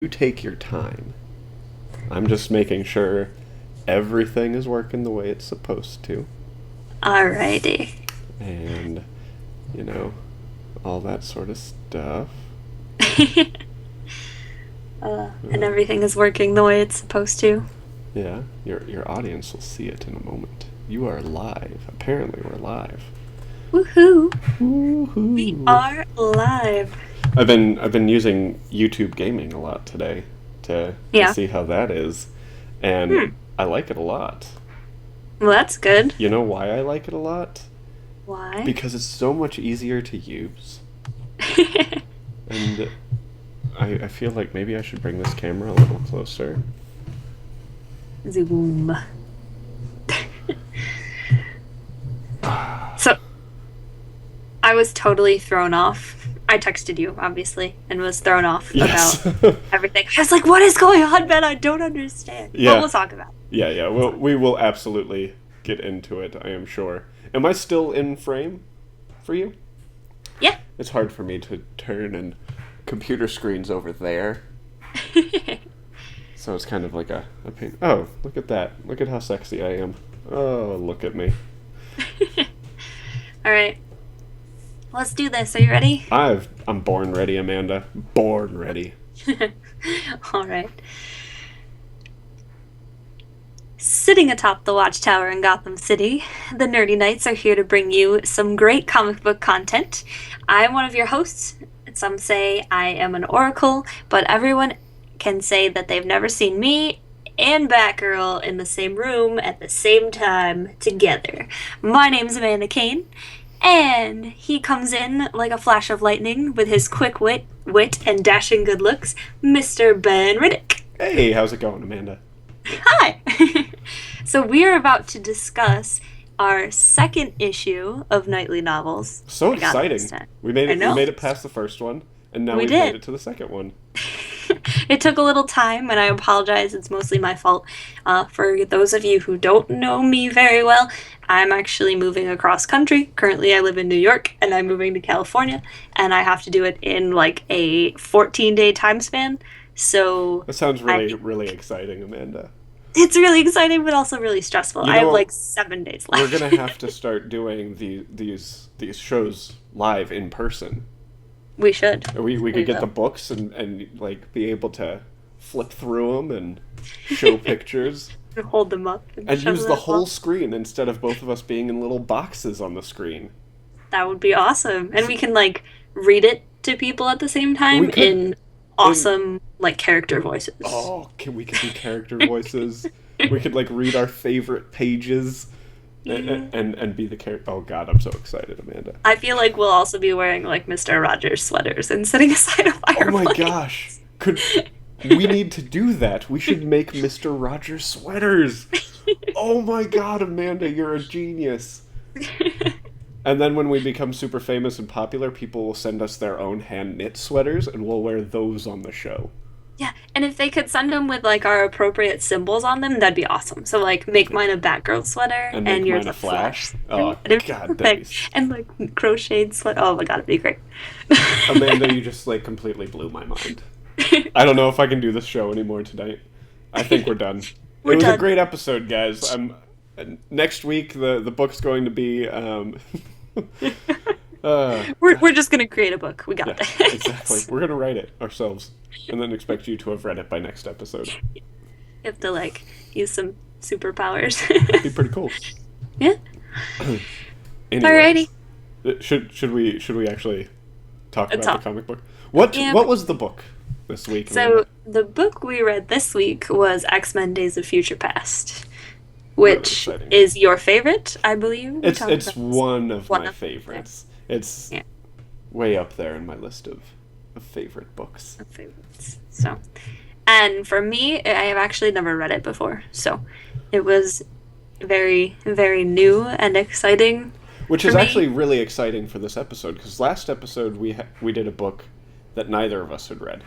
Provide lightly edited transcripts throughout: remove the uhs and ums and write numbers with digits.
You take your time. I'm just making sure everything is working the way it's supposed to. Alrighty. And, you know, all that sort of stuff. And everything is working the way it's supposed to. Yeah, your audience will see it in a moment. You are live. Apparently we're live. Woohoo! We Woohoo. are live. I've been using YouTube gaming a lot today to Yeah. see how that is. And Hmm. I like it a lot. Well, that's good. You know why I like it a lot? Why? Because it's so much easier to use. And I feel like maybe I should bring this camera a little closer. Zoom. So, I was totally thrown off. I texted you, obviously, and was thrown off about Yes. everything. I was like, what is going on, Ben? I don't understand. But Yeah. we'll talk about it. Yeah. We'll Well, talk. we will absolutely get into it, I am sure. Am I still in frame for you? Yeah. It's hard for me to turn and computer screens over there. So it's kind of like a pain. Oh, look at that. Look at how sexy I am. Oh, look at me. All right. Let's do this. Are you ready? I'm born ready, Amanda. Born ready. All right. Sitting atop the watchtower in Gotham City, the Nerdy Knights are here to bring you some great comic book content. I'm one of your hosts. Some say I am an oracle, but everyone can say that they've never seen me and Batgirl in the same room at the same time together. My name's Amanda Kane, and he comes in like a flash of lightning with his quick wit, and dashing good looks, Mr. Ben Riddick. Hey, how's it going, Amanda? Hi! So, we are about to discuss our second issue of Nightly Novels. So I got this exciting. time. We made I it we know. made it past the first one, and now We we've made did. it to the second one. It took a little time, and I apologize. It's mostly my fault. For those of you who don't know me very well, I'm actually moving across country. Currently, I live in New York, and I'm moving to California, and I have to do it in like a 14-day time span. So That sounds I really, really exciting, Amanda. it's really exciting, but also really stressful. You I have know, like 7 days we're gonna left. have to start doing these shows live in person. We should. We could We get the will. books and like be able to flip through them and show pictures Hold them up and and show use the them whole off. screen instead of both of us being in little boxes on the screen. That would be awesome. And we can like read it to people at the same We time could in in awesome like character voices. oh, can we could do character voices. We could like read our favorite pages Yeah. and be the character. Oh God, I'm so excited, Amanda. I feel like we'll also be wearing like Mr. Rogers sweaters and sitting aside a Oh my fireplace. gosh, could we need to do that? We should make Mr. Rogers sweaters. Oh my God, Amanda, you're a genius. And then when we become super famous and popular, people will send us their own hand knit sweaters, and we'll wear those on the show. Yeah, and if they could send them with like our appropriate symbols on them, that'd be awesome. So like make mine a Batgirl sweater And and make yours mine a a flash. Flash sweater. Oh And it'd be God, that'd be. perfect. And like crocheted sweater. Oh my god, it'd be great. Amanda, you just like completely blew my mind. I don't know if I can do this show anymore tonight. I think we're done. It We're was a done. great episode, guys. I'm next week. The book's going to be. We're just gonna create a book. We got Yeah, exactly. this. We're gonna write it ourselves, and then expect you to have read it by next episode. You have to like use some superpowers. That'd be pretty cool. Yeah. Anyways, Alrighty. should we actually talk It's about the all. comic book? What Yeah. what was the book this week, So Amanda? the book we read this week was X-Men Days of Future Past, Really which exciting. is your favorite, I believe. We talked It's about this. one of One my of them. favorites. It's Yeah, way up there in my list of favorite books. my favorites. So, and for me, I have actually never read it before, so it was very, very new and exciting Which for is actually me. really exciting for this episode because last episode we did a book that neither of us had read,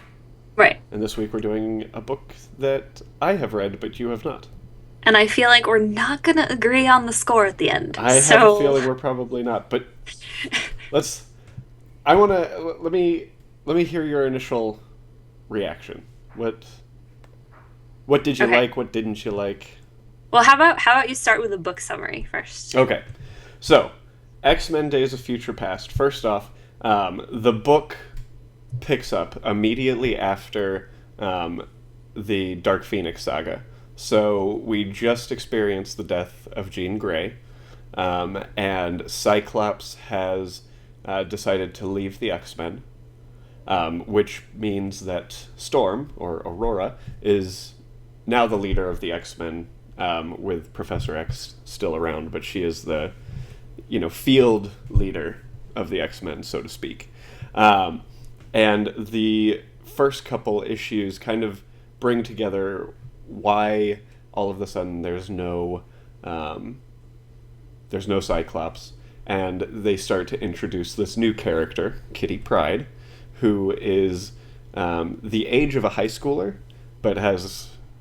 Right. and this week we're doing a book that I have read but you have not. And I feel like we're not gonna agree on the score at the end. I have a So, feeling we're probably not, but let's. I want to let me hear your initial reaction. What what did you Okay. like? What didn't you like? Well, how about you start with a book summary first? Okay, so X-Men: Days of Future Past. First off, the book picks up immediately after the Dark Phoenix saga. So we just experienced the death of Jean Grey, and Cyclops has decided to leave the X-Men, which means that Storm, or Aurora, is now the leader of the X-Men, with Professor X still around, but she is the, field leader of the X-Men, so to speak. Um, and the first couple issues kind of bring together why all of a sudden there's no Cyclops, and they start to introduce this new character, Kitty Pryde, who is the age of a high schooler, but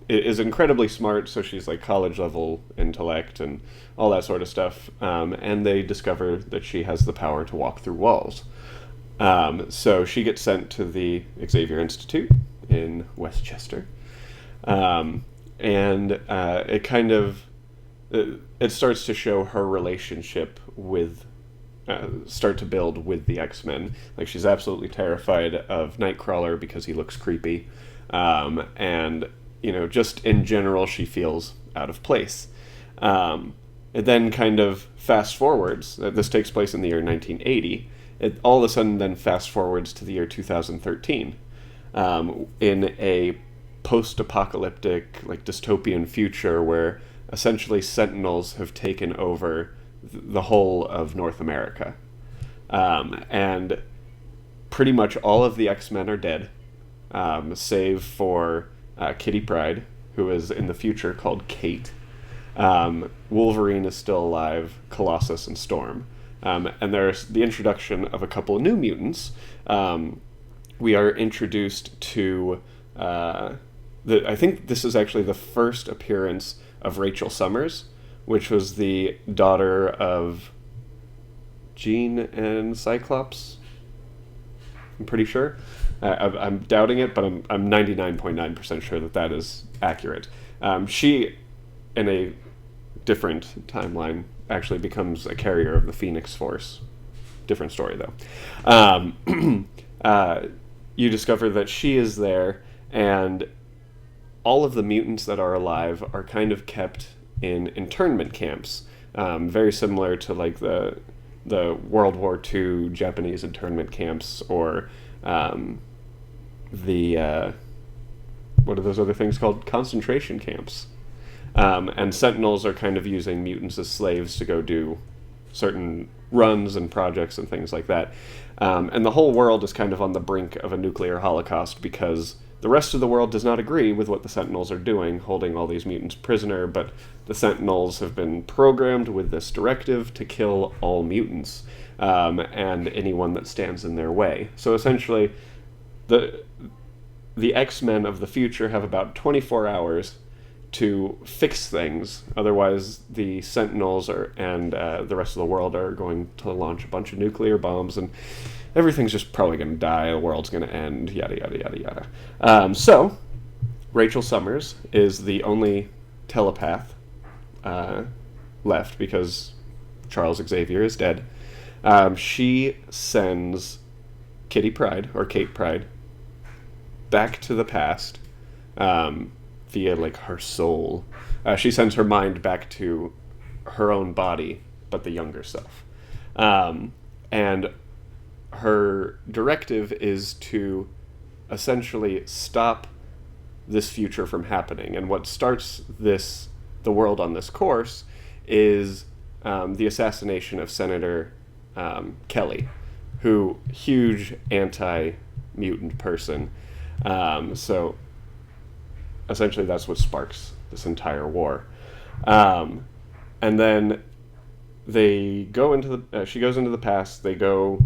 is incredibly smart. So she's like college level intellect and all that sort of stuff. And they discover that she has the power to walk through walls. So she gets sent to the Xavier Institute in Westchester, and it kind of it starts to show her relationship with start to build with the X-Men. Like, she's absolutely terrified of Nightcrawler because he looks creepy, and just in general she feels out of place. It then kind of fast forwards. This takes place in the year 1980. It all of a sudden then fast forwards to the year 2013, in a post-apocalyptic, like, dystopian future where essentially Sentinels have taken over the whole of North America. And pretty much all of the X-Men are dead, save for Kitty Pryde, who is in the future called Kate. Wolverine is still alive, Colossus and Storm. And there's the introduction of a couple of new mutants. We are introduced to... I think this is actually the first appearance of Rachel Summers, which was the daughter of Jean and Cyclops. I'm pretty sure. I'm doubting it, but I'm 99.9% sure that is accurate. She, in a different timeline, actually becomes a carrier of the Phoenix Force. Different story, though. You discover that she is there, and all of the mutants that are alive are kind of kept in internment camps, very similar to like the World War II Japanese internment camps, or the what are those other things called? Concentration camps. And Sentinels are kind of using mutants as slaves to go do certain runs and projects and things like that. And the whole world is kind of on the brink of a nuclear holocaust because the rest of the world does not agree with what the Sentinels are doing, holding all these mutants prisoner, but the Sentinels have been programmed with this directive to kill all mutants, and anyone that stands in their way. So essentially, the X-Men of the future have about 24 hours to fix things. Otherwise, the Sentinels and the rest of the world are going to launch a bunch of nuclear bombs, and everything's just probably going to die, the world's going to end, yada, yada, yada, yada. So, Rachel Summers is the only telepath left because Charles Xavier is dead. She sends Kitty Pryde, or Kate Pryde, back to the past via, like, her soul. She sends her mind back to her own body, but the younger self. And her directive is to essentially stop this future from happening. And what starts the world on this course is the assassination of Senator Kelly, who, huge anti-mutant person. So essentially that's what sparks this entire war. And then they go into she goes into the past. They go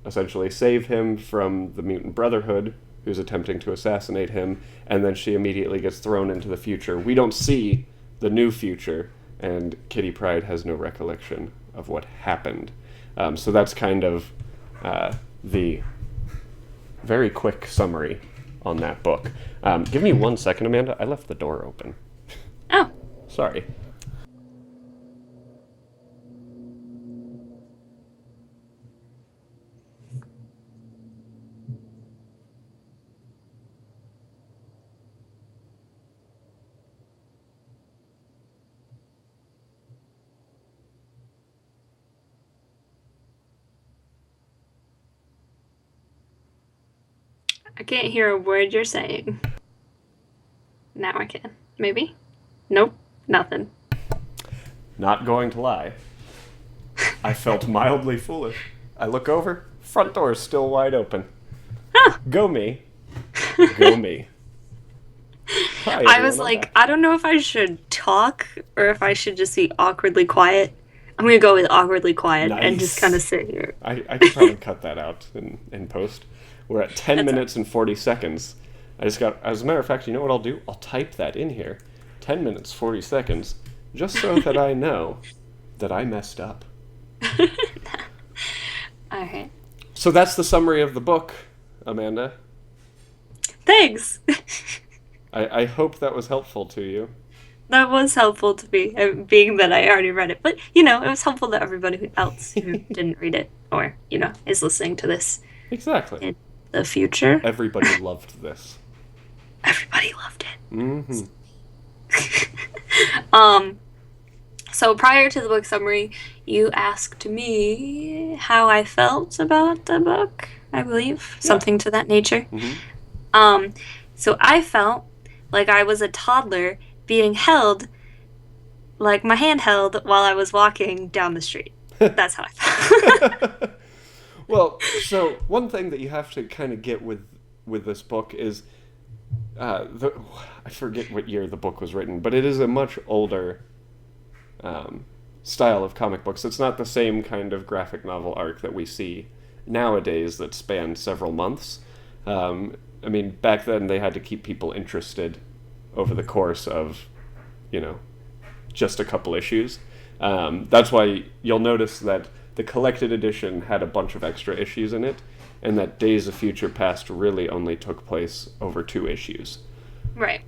essentially save him from the Mutant Brotherhood, who's attempting to assassinate him, and then she immediately gets thrown into the future. We don't see the new future, and Kitty Pryde has no recollection of what happened. So that's kind of the very quick summary on that book. Give me 1 second, Amanda. I left the door open. Oh. Sorry. I can't hear a word you're saying. Now I can. Maybe? Nope. Nothing. Not going to lie. I felt mildly foolish. I look over, front door is still wide open. Huh. Go me. Go me. Hi, I was everyone, I'm like, back. I don't know if I should talk or if I should just be awkwardly quiet. I'm gonna go with awkwardly quiet and just Nice. kind of sit here. I could probably cut that out in post. We're at 10 That's minutes and 40 seconds. As a matter of fact, you know what I'll do? I'll type that in here. 10 minutes, 40 seconds, just so that I know that I messed up. Alright. So that's the summary of the book, Amanda. Thanks! I hope that was helpful to you. That was helpful to me, being that I already read it. But, you know, it was helpful to everybody else who didn't read it or, you know, is listening to this Exactly. in the future. Everybody loved this. Everybody loved it. Mm-hmm. So prior to the book summary, you asked me how I felt about the book, I believe. Something to that nature. Mm-hmm. So I felt like I was a toddler being held, like my hand held, while I was walking down the street. That's how I felt. Well, so one thing that you have to kind of get with this book is I forget what year the book was written, but it is a much older style of comic books. It's not the same kind of graphic novel arc that we see nowadays that span several months. I mean, back then they had to keep people interested over the course of, you know, just a couple issues. That's why you'll notice that the collected edition had a bunch of extra issues in it, and that Days of Future Past really only took place over 2 issues. Right.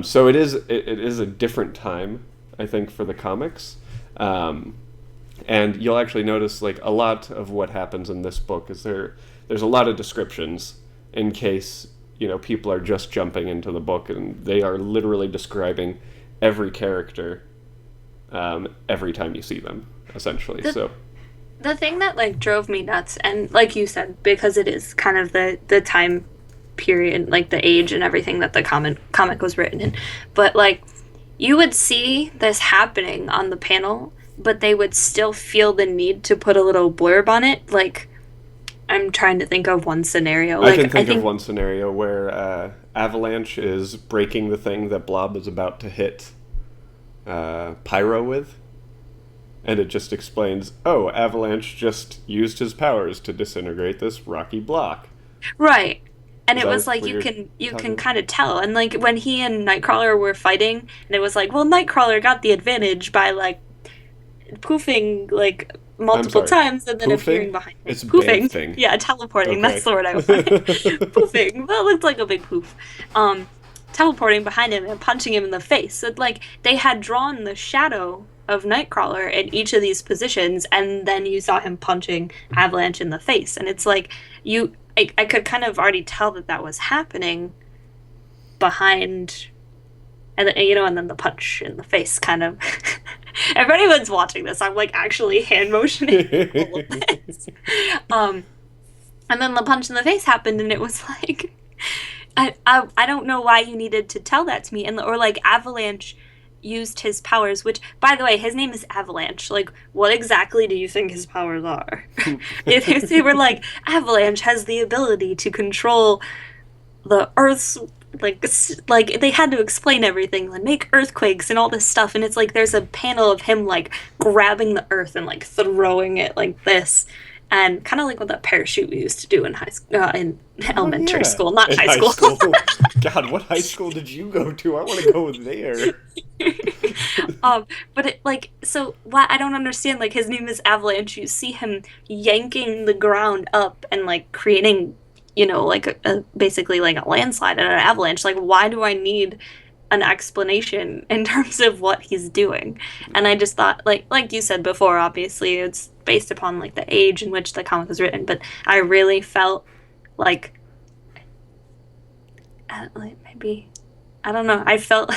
So it is a different time, I think, for the comics. And you'll actually notice, like, a lot of what happens in this book is there's a lot of descriptions in case, you know, people are just jumping into the book, and they are literally describing every character every time you see them, essentially. The thing that, like, drove me nuts, and like you said, because it is kind of the time period, like the age and everything that the comic was written in, but, like, you would see this happening on the panel, but they would still feel the need to put a little blurb on it. Like, I'm trying to think of one scenario. I can think of one scenario where Avalanche is breaking the thing that Blob is about to hit Pyro with. And it just explains, oh, Avalanche just used his powers to disintegrate this rocky block. Right. And Is it that was like what you you're can talking kind of tell. And like when he and Nightcrawler were fighting, and it was like, well, Nightcrawler got the advantage by like poofing like multiple sorry. times and then Poofing? appearing behind him. It's a Poofing. bad thing. Yeah, teleporting. Okay. That's the word I wanted. Poofing. That looked like a big poof. Teleporting behind him and punching him in the face. So like they had drawn the shadow of Nightcrawler in each of these positions, and then you saw him punching Avalanche in the face. And it's like I could kind of already tell that was happening behind, and then, you know, and then the punch in the face kind of. If anyone's watching this, I'm like actually hand motioning all of this. And then the punch in the face happened, and it was like, I don't know why you needed to tell that to me, or like Avalanche used his powers, which, by the way, his name is Avalanche. Like, what exactly do you think his powers are? If they were like, Avalanche has the ability to control the Earth's, like they had to explain everything, like make earthquakes and all this stuff, and it's like there's a panel of him like grabbing the Earth and like throwing it like this. And kind of like what that parachute we used to do in in elementary school, not in high school. God, what high school did you go to? I want to go there. But it like so what I don't understand. Like his name is Avalanche. You see him yanking the ground up and like creating like basically like a landslide and an avalanche. Like, why do I need an explanation in terms of what he's doing? And I just thought, like you said before, obviously it's based upon like the age in which the comic was written, but I really felt like, like maybe I don't know. I felt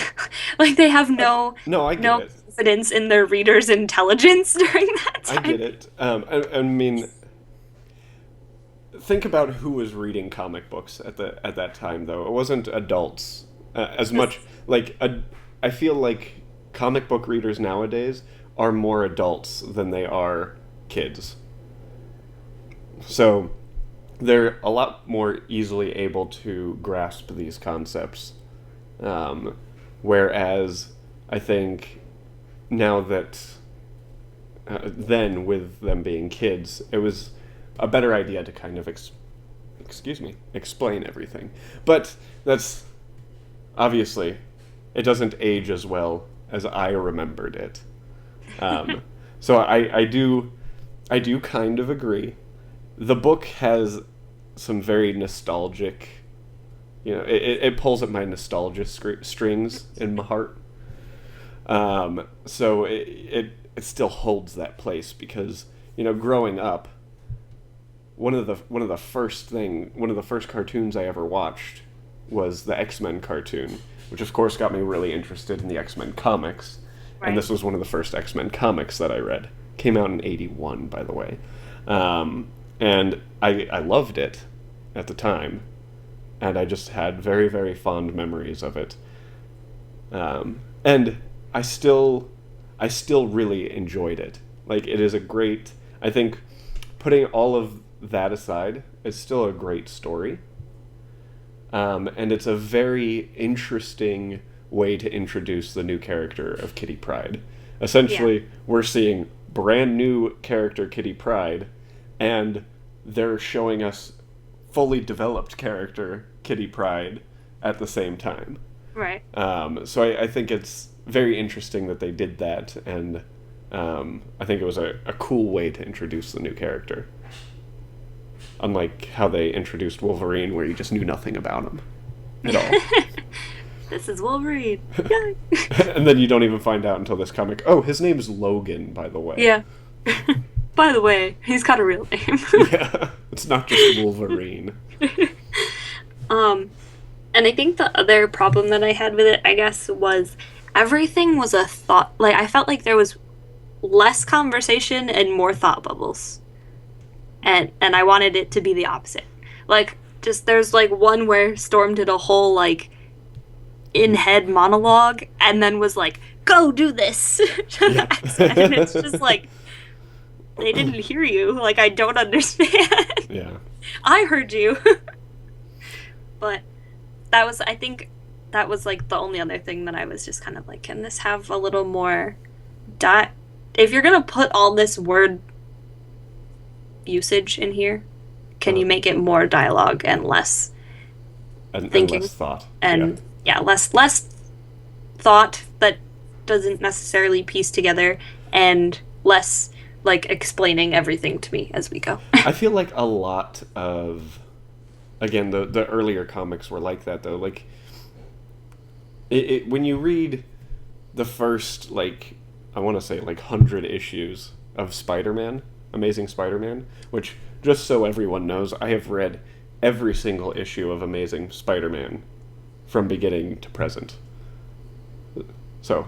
like they have No, I get no it. confidence in their readers' intelligence during that I time. get it. I mean, think about who was reading comic books at that time, though. It wasn't adults as much. I feel like comic book readers nowadays are more adults than they are kids. So they're a lot more easily able to grasp these concepts. Um, Whereas I think now that then with them being kids, it was a better idea to kind of explain everything. But that's obviously it doesn't age as well as I remembered it. Um, so I do kind of agree. The book has some very nostalgic, it pulls at my nostalgia strings in my heart. So it still holds that place because growing up, one of the first cartoons I ever watched was the X-Men cartoon, which of course got me really interested in the X-Men comics. And Right. this was one of the first X-Men comics that I read. Came out in '81, by the way. And I loved it at the time, and I just had very, very fond memories of it. And I still really enjoyed it. Like, it is a great, I think, putting all of that aside, it's still a great story. And it's a very interesting way to introduce the new character of Kitty Pryde. Yeah. Essentially, we're seeing brand new character Kitty Pryde, and they're showing us fully developed character Kitty Pryde at the same time. Right. So I think it's very interesting that they did that, and I think it was a cool way to introduce the new character. Unlike how they introduced Wolverine, where you just knew nothing about him at all. This is Wolverine. Yay. And then you don't even find out until this comic. Oh, his name's Logan, by the way. Yeah. By the way, he's got a real name. Yeah, it's not just Wolverine. Um, and I think the other problem that I had with it, I guess, was everything was a thought. Like, I felt like there was less conversation and more thought bubbles. And I wanted it to be the opposite. Like, just there's like one where Storm did a whole like in-head monologue and then was like, "Go do this." Yeah. And it's just like they didn't hear you. Like, I don't understand. Yeah. I heard you. But I think that was like the only other thing that I was just kind of like, can this have a little more di if you're gonna put all this word usage in here, can you make it more dialogue and less And thinking less thought. and yeah, less thought that doesn't necessarily piece together and less like explaining everything to me as we go. I feel like a lot of, again, the earlier comics were like that, though. Like, when you read the first, like, I want to say, like, 100 issues of Spider-Man, Amazing Spider-Man, which, just so everyone knows, I have read every single issue of Amazing Spider-Man from beginning to present. So,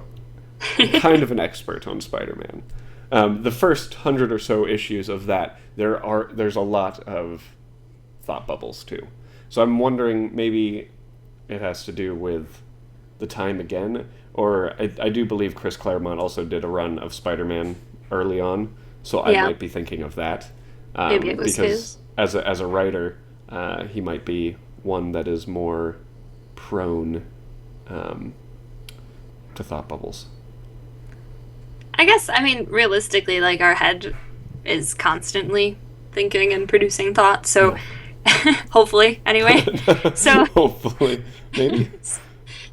kind of an expert on Spider-Man. The first 100 or so issues of that, there's a lot of thought bubbles too. So I'm wondering, maybe it has to do with the time again, or I do believe Chris Claremont also did a run of Spider-Man early on, so I Yeah. might be thinking of that. Maybe it was because his. as a writer, he might be one that is more prone to thought bubbles. I guess, I mean, realistically, like our head is constantly thinking and producing thoughts, so hopefully, anyway. So Hopefully, maybe.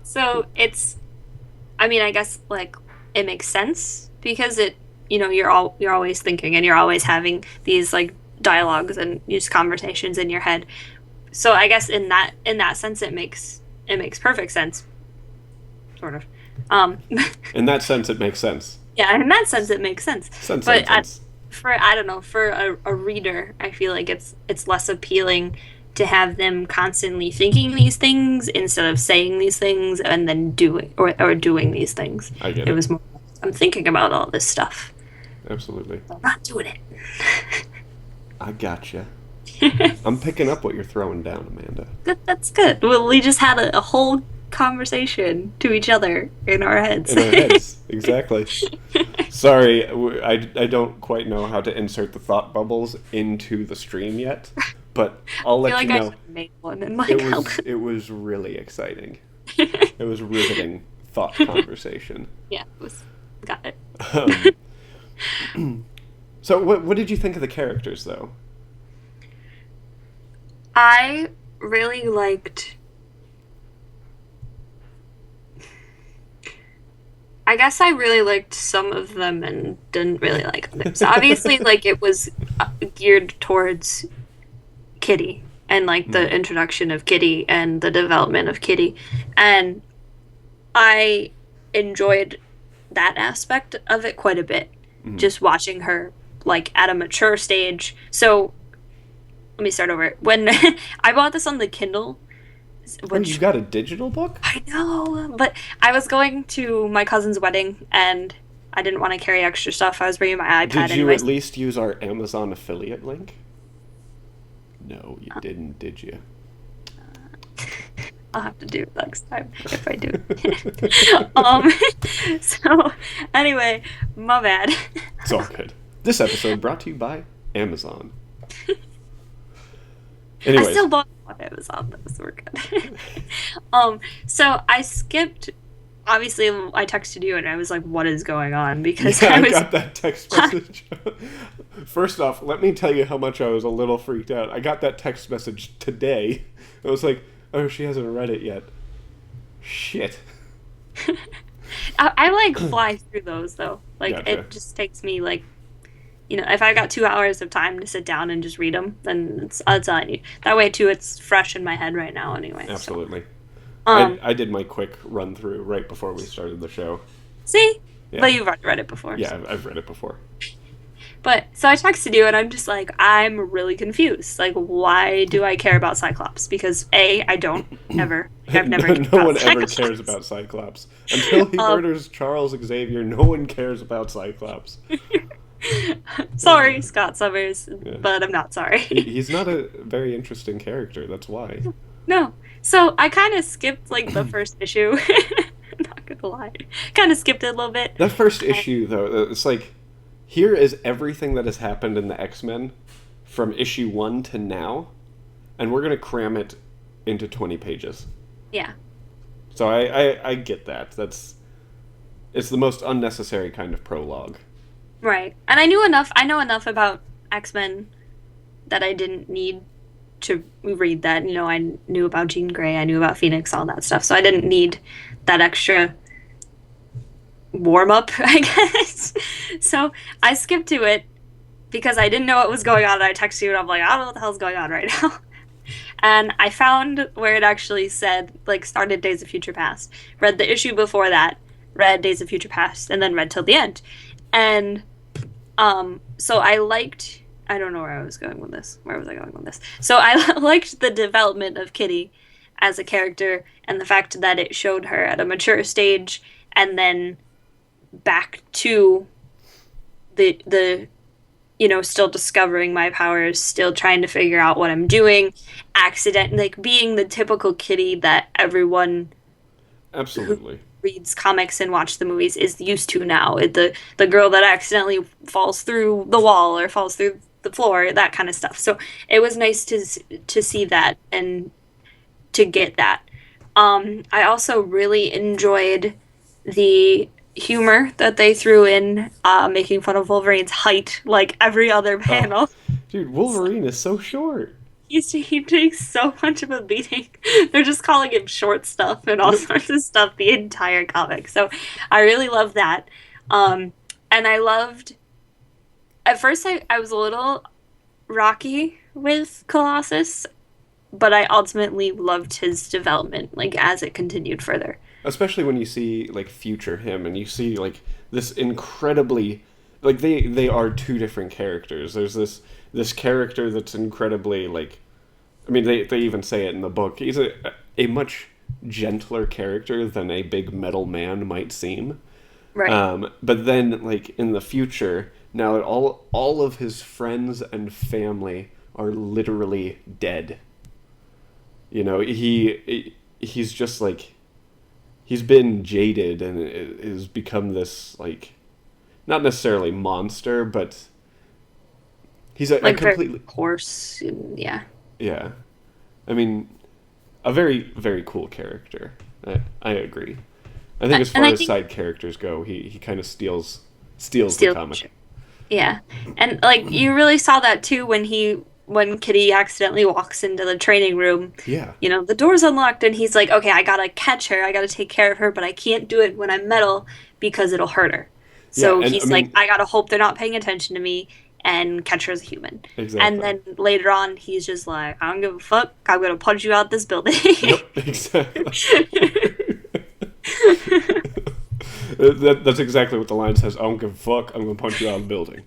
so it's I mean, I guess like it makes sense because you're always thinking and you're always having these like dialogues and these conversations in your head. So I guess in that sense it makes perfect sense, sort of. Um, In that sense, it makes sense. yeah, in that sense it makes sense. Sense, But sense, sense. I don't know, for a reader, I feel like it's less appealing to have them constantly thinking these things instead of saying these things and then doing these things. I get It it. was more, I'm thinking about all this stuff. Absolutely. I'm not doing it. I gotcha. I'm picking up what you're throwing down, Amanda. That's good. Well, we just had a whole conversation to each other in our heads. In our heads. Exactly. Sorry, I don't quite know how to insert the thought bubbles into the stream yet, but I'll I feel let you like I know. should make one and like It help. was it was really exciting. It was riveting thought conversation. Yeah, it was got it. Um, so what did you think of the characters though? I really liked. I guess I really liked some of them and didn't really like others. Obviously, like it was geared towards Kitty and like the Hmm. introduction of Kitty and the development of Kitty, and I enjoyed that aspect of it quite a bit. Hmm. Just watching her like at a mature stage. So let me start over. When I bought this on the Kindle, Oh, you which got a digital book? I know, but I was going to my cousin's wedding and I didn't want to carry extra stuff. I was bringing my iPad Did you at anyways. least use our Amazon affiliate link? No, you didn't, did you? I'll have to do it next time if I do it. um, so anyway, my bad. It's all good. This episode brought to you by Amazon. I Anyways, still bought it on Amazon. Those were good. So I skipped. Obviously, I texted you and I was like, "What is going on?" Because yeah, I I was. got that text message. First off, let me tell you how much I was a little freaked out. I got that text message today. I was like, oh, she hasn't read it yet. Shit. I like fly through those though. Like Gotcha. it just takes me like if I got 2 hours of time to sit down and just read them, then that's all I need. That way too, it's fresh in my head right now anyway. So, Absolutely. I, um, I did my quick run through right before we started the show. see, Yeah. but you've already read it before. Yeah, So. I've read it before. But so I texted you, and I'm just like, I'm really confused. Like, why do I care about Cyclops? Because A, I don't ever. Like, I've never no, cared no about one ever cares Cyclops. about Cyclops. Until he Um, murders Charles Xavier, no one cares about Cyclops. sorry, Scott Summers, Yeah. but I'm not sorry. He's not a very interesting character, that's why. No. So I kind of skipped like the first issue. Not gonna lie, kind of skipped it a little bit. That first issue, though, it's like, here is everything that has happened in the X-Men from issue 1 to now, and we're going to cram it into 20 pages. Yeah. So I get that. It's the most unnecessary kind of prologue. Right. And I knew enough. I know enough about X-Men that I didn't need to read that. I knew about Jean Grey, I knew about Phoenix, all that stuff. So I didn't need that extra warm up, I guess. So I skipped to it because I didn't know what was going on. And I texted you and I'm like, I don't know what the hell's going on right now. And I found where it actually said, like, started Days of Future Past. Read the issue before that, read Days of Future Past, and then read till the end. And so I liked. I don't know where I was going with this. Where was I going with this? So I liked the development of Kitty as a character and the fact that it showed her at a mature stage and then back to the still discovering my powers, still trying to figure out what I'm doing, like being the typical Kitty that everyone who Absolutely. reads comics and watch the movies is used to now. The girl that accidentally falls through the wall or falls through the floor, that kind of stuff. So it was nice to see that and to get that. I also really enjoyed the humor that they threw in, making fun of Wolverine's height, like every other Oh, panel. dude, So Wolverine is so short. he takes so much of a beating. They're just calling him short stuff and all Yep. sorts of stuff the entire comic. So I really love that. And I loved at first I was a little rocky with Colossus. but I ultimately loved his development, like as it continued further. Especially when you see like future him and you see like this incredibly like they are two different characters. There's this character that's incredibly like I mean they even say it in the book. He's a much gentler character than a big metal man might seem. Right. But then like in the future, now all of his friends and family are literally dead. You know, he's just like he's been jaded and has become this like not necessarily monster, but he's a Like very completely coarse, and yeah. yeah. I mean, a very very cool character. I agree. I think as And far I as think side characters go, he kind of steals the Steel. comic. Yeah. And like you really saw that too when Kitty accidentally walks into the training room. Yeah, You know, the door's unlocked and he's like, "Okay, I gotta catch her. I gotta take care of her, but I can't do it when I'm metal because it'll hurt her." yeah, So and I he's like, mean "I gotta hope they're not paying attention to me and catch her as a human." And exactly. then later on, he's just like, "I don't give a fuck. I'm gonna punch you out this building." Yep, exactly. That's exactly what the line says. I don't give a fuck. I'm gonna punch you out of the building.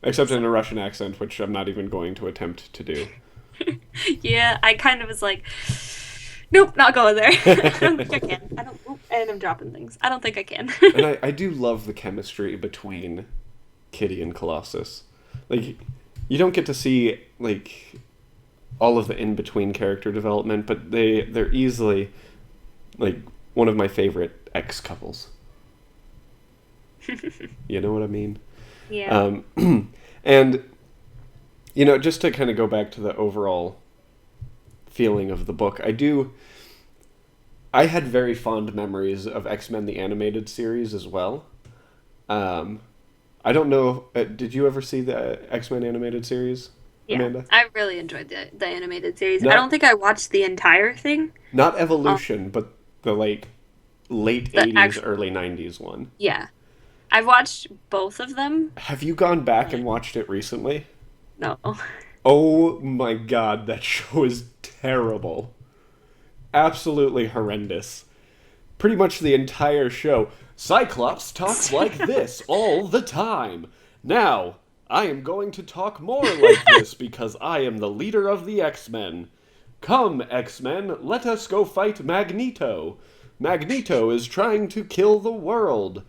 Except in a Russian accent, which I'm not even going to attempt to do. Yeah, I kind of was like, nope, not going there. I don't think I can. I don't. Oop, and I'm dropping things. I don't think I can. And I do love the chemistry between Kitty and Colossus. Like, you don't get to see like all of the in between character development, but they're easily like one of my favorite ex couples. You know what I mean? Yeah. And you know, just to kind of go back to the overall feeling of the book, I had very fond memories of X-Men the animated series as well. Um, I don't know. Did you ever see the X-Men animated series, Yeah. Amanda? I really enjoyed the animated series. I don't Not think I watched the entire thing. not Um, Evolution, but the like late the '80s, actual. early '90s one. Yeah. I've watched both of them, Have you gone back but and watched it recently? no. Oh my god, that show is terrible. Absolutely horrendous. Pretty much the entire show. Cyclops talks like this all the time. Now, I am going to talk more like this because I am the leader of the X-Men. Come, X-Men, let us go fight Magneto. Magneto is trying to kill the world.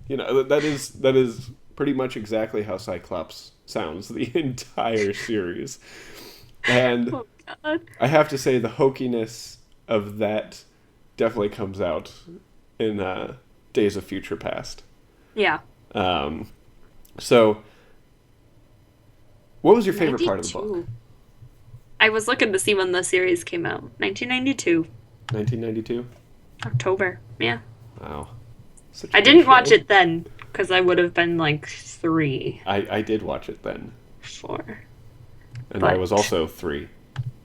You know, that is pretty much exactly how Cyclops sounds the entire series. And Oh God. I have to say the hokiness of that definitely comes out in Days of Future Past. Yeah. Um, so, what was your favorite part of the book? 92. I was looking to see when the series came out. 1992, 1992. October. Yeah. Wow, such a I good didn't watch show. it then because I would have been like 3, I did watch it then, 4, and I but was also 3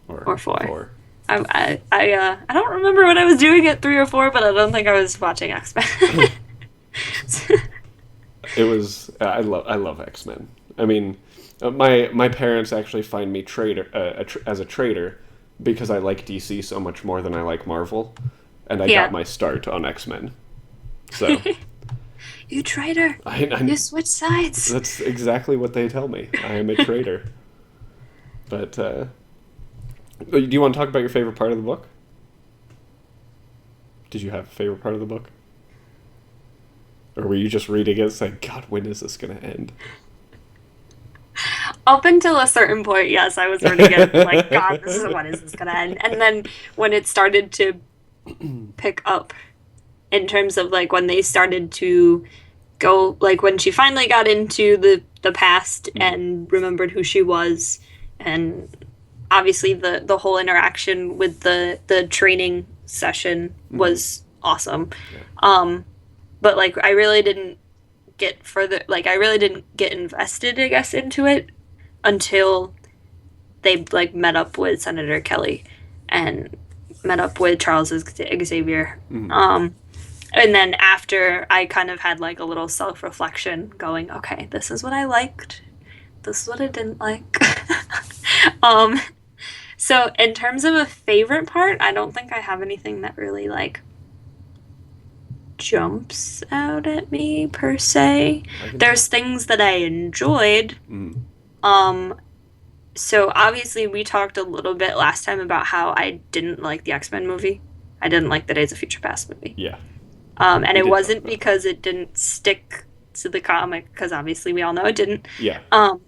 or or 4. 4. I don't remember what I was doing at 3 or 4, but I don't think I was watching X-Men. It was I love X-Men. I mean, my parents actually find me as a traitor because I like DC so much more than I like Marvel, and I got Yeah. my start on X-Men. So You traitor. I You switch sides. that's exactly what they tell me. I am a traitor. But do you want to talk about your favorite part of the book? Did you have a favorite part of the book? Or were you just reading it saying, God, when is this going to end? Up until a certain point, yes, I was reading it like, God, when is this gonna end? And then when it started to pick up in terms of like when they started to go like when she finally got into the past Mhm. and remembered who she was, and obviously the whole interaction with the training session Mhm. was awesome. Yeah. But like I really didn't get further like I really didn't get invested, I guess, into it until they like met up with Senator Kelly and met up with Charles Xavier. Mhm. And then after I kind of had like a little self reflection going, okay, this is what I liked. This is what I didn't like. um So in terms of a favorite part, I don't think I have anything that really like jumps out at me per se. I can. There's things that I enjoyed. Mm, Um, so obviously we talked a little bit last time about how I didn't like the X-Men movie. I didn't like the Days of Future Past movie. yeah, And we it did talk wasn't about that. because it didn't stick to the comic, because obviously we all know it didn't. Yeah, Um,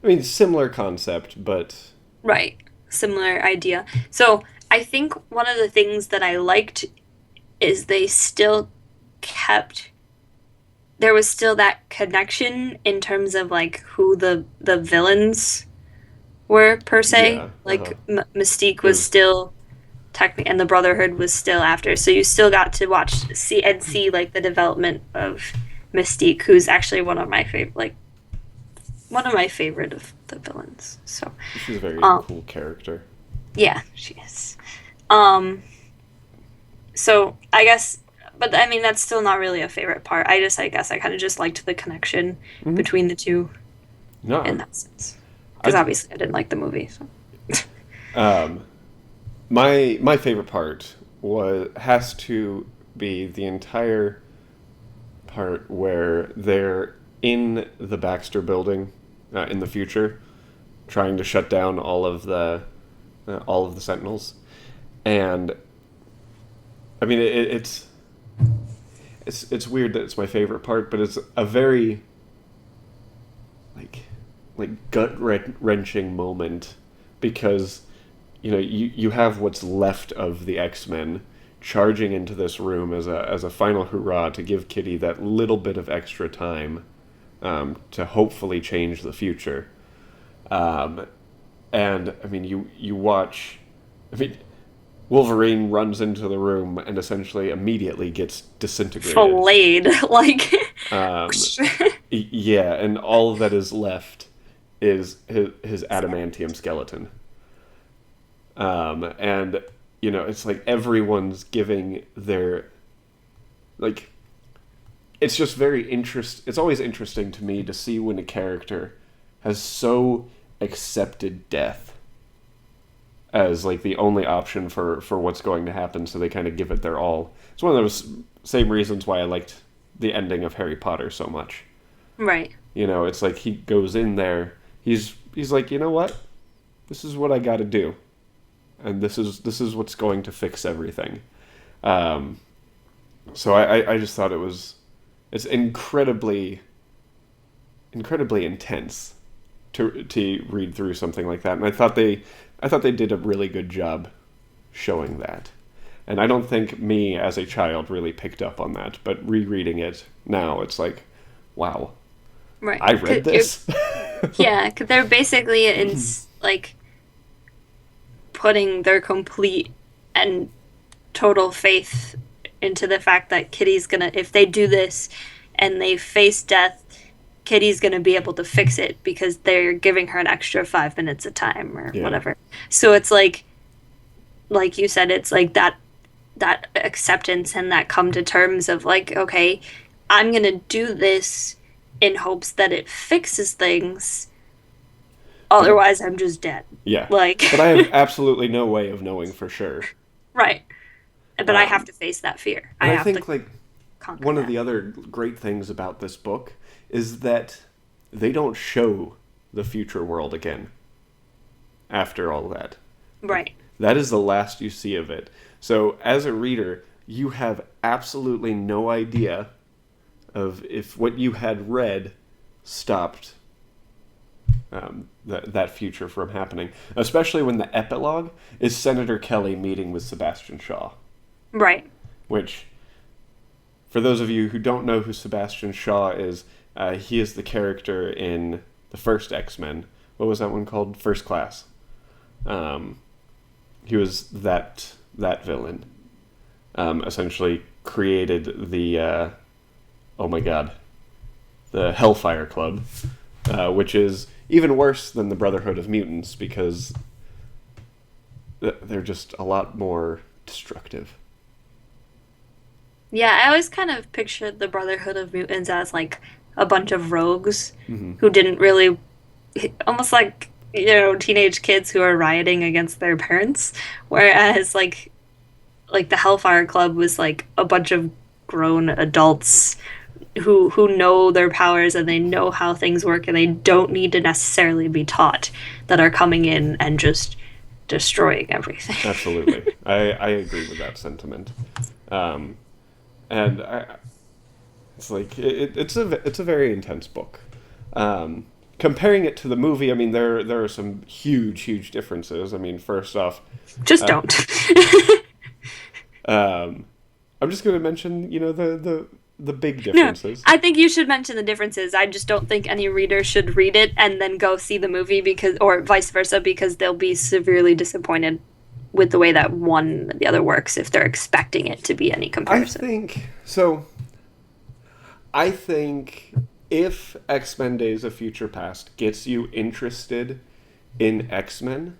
I mean similar concept, but right. Similar idea. So I think one of the things that I liked is they still kept there was still that connection in terms of like who the villains were per se. yeah, Like Mystique was there's still technically, and the Brotherhood was still after. So you still got to see like the development of Mystique, who's actually one of my favorite of the villains. So, she's a very um, cool character. yeah, she is. Um, so I guess, but I mean that's still not really a favorite part. I guess I kind of just liked the connection Hmm. between the two in No, that sense. Because I obviously I didn't like the movie. So. um my favorite part was has to be the entire part where they're in the Baxter building in the future, trying to shut down all of the Sentinels, and I mean it's weird that it's my favorite part, but it's a very like gut wrenching moment because you have what's left of the X-Men charging into this room as a final hurrah to give Kitty that little bit of extra time to hopefully change the future. Um, and I mean, you watch. I mean, Wolverine runs into the room and essentially immediately gets disintegrated. Flayed, like. Um, yeah, and all that is left is his adamantium skeleton. And it's like everyone's giving their like. It's just very It's always interesting to me to see when a character has so accepted death as like the only option for what's going to happen, so they kind of give it their all. It's one of those same reasons why I liked the ending of Harry Potter so much. Right. It's like he goes in there, he's like, you know what? This is what I got to do, and this is what's going to fix everything. Um, so I just thought it's incredibly intense to read through something like that, and I thought they did a really good job showing that. And I don't think me as a child really picked up on that, but rereading it now, it's like, wow, Right. I read this. Yeah, because they're basically like putting their complete and total faith into the fact that Kitty's gonna, if they do this and they face death, Kitty's gonna be able to fix it because they're giving her an extra 5 minutes of time or Yeah, whatever. So it's like you said, it's like that acceptance and that come to terms of like, okay, I'm gonna do this in hopes that it fixes things. but Otherwise, I'm just dead. yeah, Like, but I have absolutely no way of knowing for sure. right. But I have Um, to face that fear. I and I have to think like conquer one of that. the other great things about this book is that they don't show the future world again after all that. Right. That is the last you see of it. So as a reader, you have absolutely no idea of if what you had read stopped that future from happening. Especially when the epilogue is Senator Kelly meeting with Sebastian Shaw, Right. which, for those of you who don't know who Sebastian Shaw is, he is the character in the first X-Men. What was that one called? First Class. Um, he was that villain. Essentially created the oh my god, the Hellfire Club, which is even worse than the Brotherhood of Mutants because they're just a lot more destructive. Yeah, I always kind of pictured the Brotherhood of Mutants as like a bunch of rogues Hmm. who didn't really, almost like teenage kids who are rioting against their parents, whereas like the Hellfire Club was like a bunch of grown adults who know their powers and they know how things work and they don't need to necessarily be taught, that are coming in and just destroying everything. Absolutely. I agree with that sentiment. Um, and it's like it's a very intense book. Comparing it to the movie, I mean there are some huge differences. I mean, first off, Just uh, don't. um, I'm just going to mention the big No, differences. I think you should mention the differences. I just don't think any reader should read it and then go see the movie, because, or vice versa, because they'll be severely disappointed with the way that one the other works if they're expecting it to be any I comparison. think so. I think if X-Men Days of Future Past gets you interested in X-Men,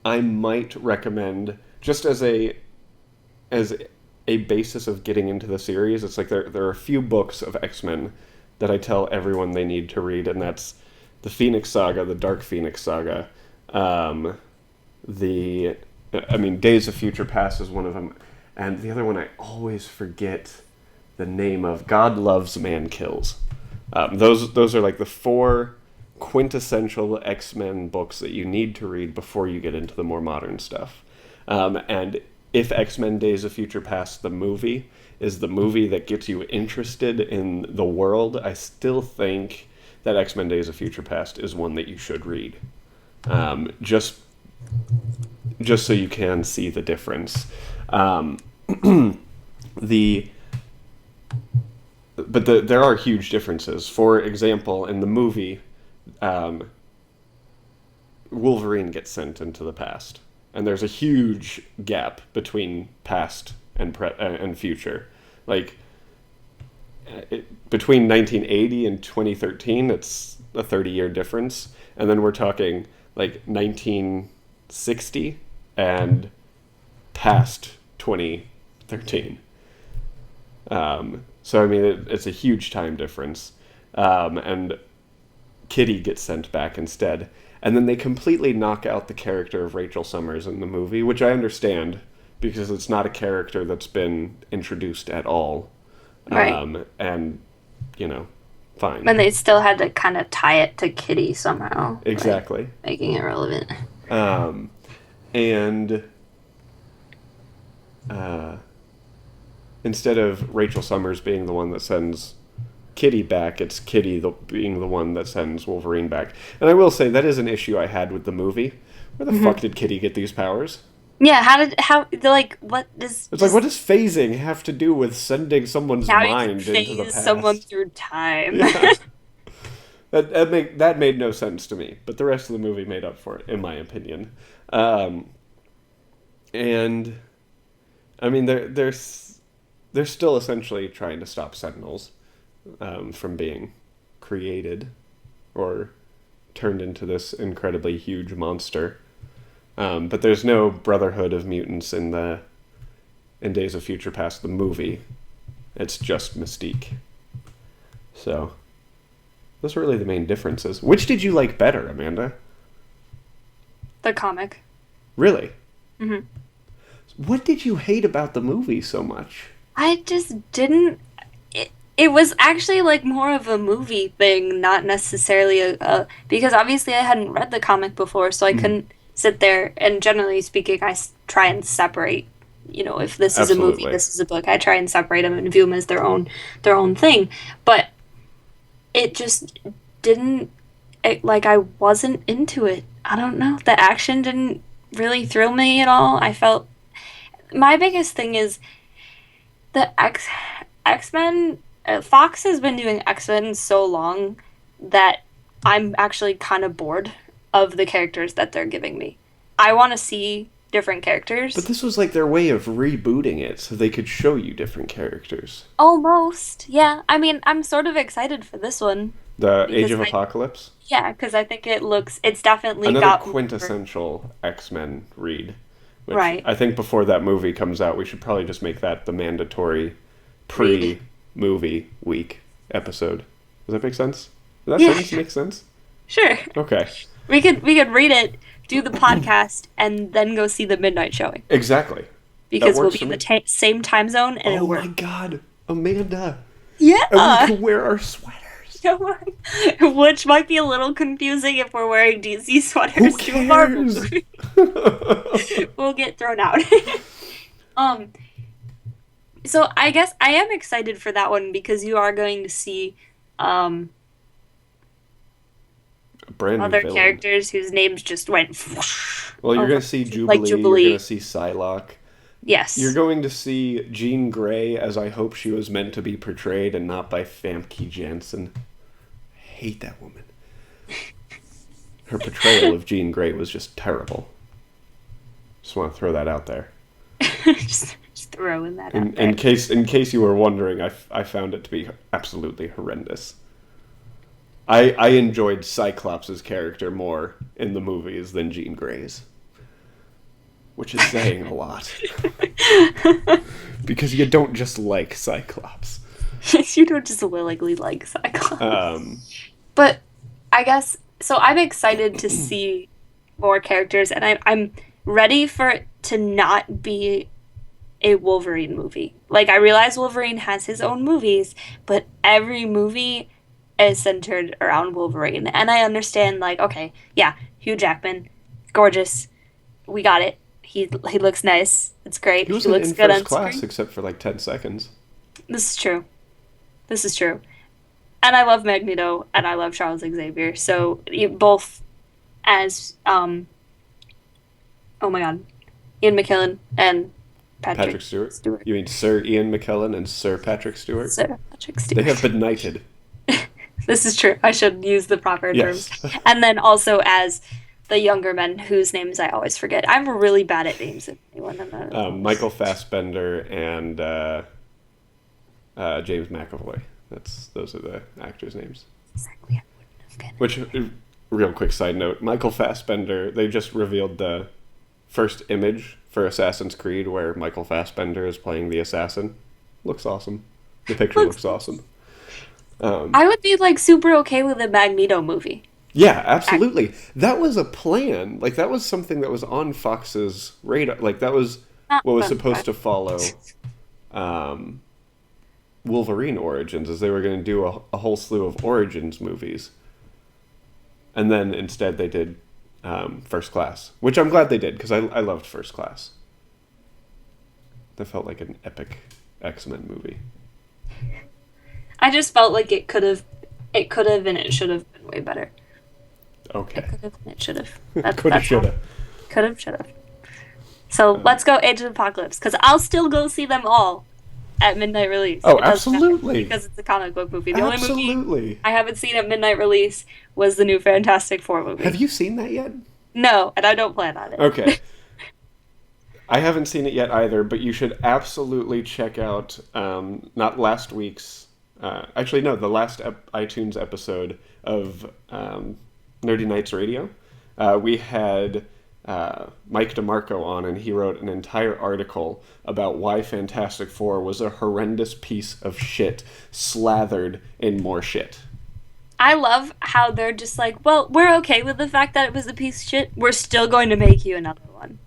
I might recommend, just as a basis of getting into the series. It's like there are a few books of X-Men that I tell everyone they need to read, and that's the Phoenix Saga, the Dark Phoenix Saga. Um, the I mean, Days of Future Past is one of them, and the other one I always forget the name of. God Loves, Man Kills. Those are like the four quintessential X-Men books that you need to read before you get into the more modern stuff. And if X-Men Days of Future Past, the movie, is the movie that gets you interested in the world, I still think that X-Men Days of Future Past is one that you should read. Just so you can see the difference. Um, the there are huge differences. For example, in the movie, um, Wolverine gets sent into the past, and there's a huge gap between past and future. Like between 1980 and 2013, it's a 30-year difference, and then we're talking like 1960 and past 2013. So I mean, it's a huge time difference, and Kitty gets sent back instead, and then they completely knock out the character of Rachel Summers in the movie, which I understand because it's not a character that's been introduced at all, Right. and you know, fine, And they still had to kind of tie it to Kitty somehow, like exactly, making it relevant. um, and uh, instead of Rachel Summers being the one that sends Kitty back, it's Kitty being the one that sends Wolverine back. And I will say that is an issue I had with the movie. Where the fuck Hmm. did Kitty get these powers? Yeah, like what does It's like, what just does phasing have to do with sending someone's how you can mind into the phase someone past? through time? Yeah, that made no sense to me. But the rest of the movie made up for it, in my opinion. Um, and I mean, they're still essentially trying to stop Sentinels from being created or turned into this incredibly huge monster. But there's no Brotherhood of Mutants in Days of Future Past, the movie. It's just Mystique. So those are really the main differences. Which did you like better, Amanda? The comic. Really? Hmm. What did you hate about the movie so much? I just didn't. It was actually like more of a movie thing, not necessarily because obviously I hadn't read the comic before, so I Mm, couldn't sit there. And generally speaking, try and separate. If this is a movie, absolutely. this is a book. I try and separate them and view them as their own thing. But it just didn't. Like I wasn't into it. I don't know. The action didn't really thrill me at all. I felt my biggest thing is the X-Men. Fox has been doing X-Men so long that I'm actually kind of bored of the characters that they're giving me. I want to see different But characters. this was like their way of rebooting it so they could show you different characters. Almost, yeah. I mean, I'm sort of excited for this one The Age because of Apocalypse, because I think it's definitely another got more. quintessential X-Men read, which Right. I think before that movie comes out, we should probably just make that the mandatory Read. pre-movie week episode. Does that make sense? Does that Yeah, sentence make sense? sure. Okay. We could read it, do the podcast, and then go see the midnight showing Exactly. That because we'll works be for in the me. same time zone and Oh it'll my work. God, Amanda. And we Yeah. can wear our sweaters. Which might be a little confusing if we're wearing DC Who sweaters to a Marvel cares? movie. We'll get thrown out. um, so I guess I am excited for that one because you are going to see um A brand new other villain. characters whose names just went Well, you're going over to see like Jubilee. You're going to Jubilee. see Psylocke. You're Yes. going to see Jean Grey as I hope she was meant to be portrayed and not by Famke Janssen. I hate that woman. Her portrayal of Jean Grey was just terrible. Just want to throw that out there. just throwing that out there. In case you were wondering, I found it to be absolutely horrendous. I enjoyed Cyclops' character more in the movies than Jean Grey's. Which is saying a lot. Because you don't just like Cyclops. You don't just willingly like Cyclops. Um, But I guess so. I'm excited to see more characters, and I'm ready for it to not be a Wolverine movie. Like I realize Wolverine has his own movies, but every movie is centered around Wolverine, and I understand. Like, okay, yeah, Hugh Jackman, gorgeous, we got it. He looks nice. It's great. he He wasn't looks in good first on class screen. except for like 10 seconds. This is true. This is true. And I love Magneto, and I love Charles Xavier. So both as oh my god, Ian McKellen and Patrick Patrick Stewart? Stewart. You mean Sir Ian McKellen and Sir Patrick Stewart? Sir Patrick They Stewart. have been knighted. This is true. I should use the proper terms. Yes. And then also as the younger men whose names I always forget. I'm really bad at names of anyone. Michael Fassbender and James McAvoy. Those are the actors' names. Exactly. I wouldn't have gotten Which, real quick side note, Michael Fassbender, they just revealed the first image for Assassin's Creed where Michael Fassbender is playing the assassin. Looks awesome. The picture looks awesome. I would be like super okay with a Magneto movie. Yeah, absolutely. That was a plan. Like, that was something that was on Fox's radar. Like, that was Not what was fun, supposed but- to follow Wolverine Origins, is they were going to do a whole slew of Origins movies. And then instead they did First Class, which I'm glad they did, because I loved First Class. That felt like an epic X-Men movie. I just felt like it could have, and it should have been way better. Okay. Could have, and it should have. Coulda, shoulda. Could have, should have. So let's go Age of Apocalypse, because I'll still go see them all at midnight release. Oh, It doesn't matter, absolutely. because it's a comic book movie. The only movie Absolutely. I haven't seen at midnight release was the new Fantastic Four movie. Have you seen that yet? No, and I don't plan on it. Okay. I haven't seen it yet either, but you should absolutely check out not last week's, actually no, the last iTunes episode of Nerdy Nights Radio. We had Mike DeMarco on, and he wrote an entire article about why Fantastic Four was a horrendous piece of shit slathered in more shit. I love how they're just like, well, we're okay with the fact that it was a piece of shit. We're still going to make you another one.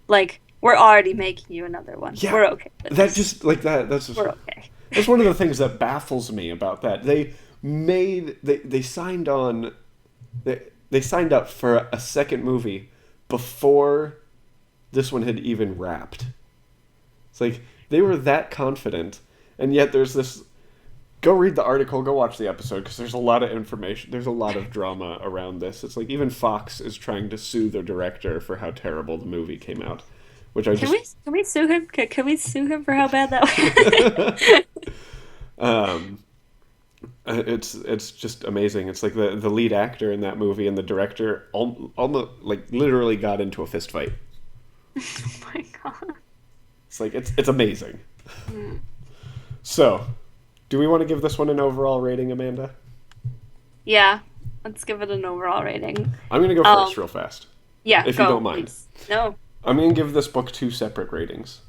Like, we're already making you another one. Yeah, We're okay with that this. just like that. That's just, We're okay. that's one of the things that baffles me about that. They signed on, they signed up for a second movie before this one had even wrapped. It's like they were that confident, and yet there's this. Go read the article, go watch the episode, because there's a lot of information, there's a lot of drama around this. It's like even Fox is trying to sue the director for how terrible the movie came out, which I just... Can we sue him? Can we sue him for how bad that was? It's just amazing. It's like the lead actor in that movie and the director almost like literally got into a fist fight. Oh my god. It's like it's amazing. So, do we want to give this one an overall rating, Amanda? Yeah, let's give it an overall rating. I'm gonna go first, real fast. Yeah, If go, you don't mind. please. No, I'm gonna give this book 2 separate ratings.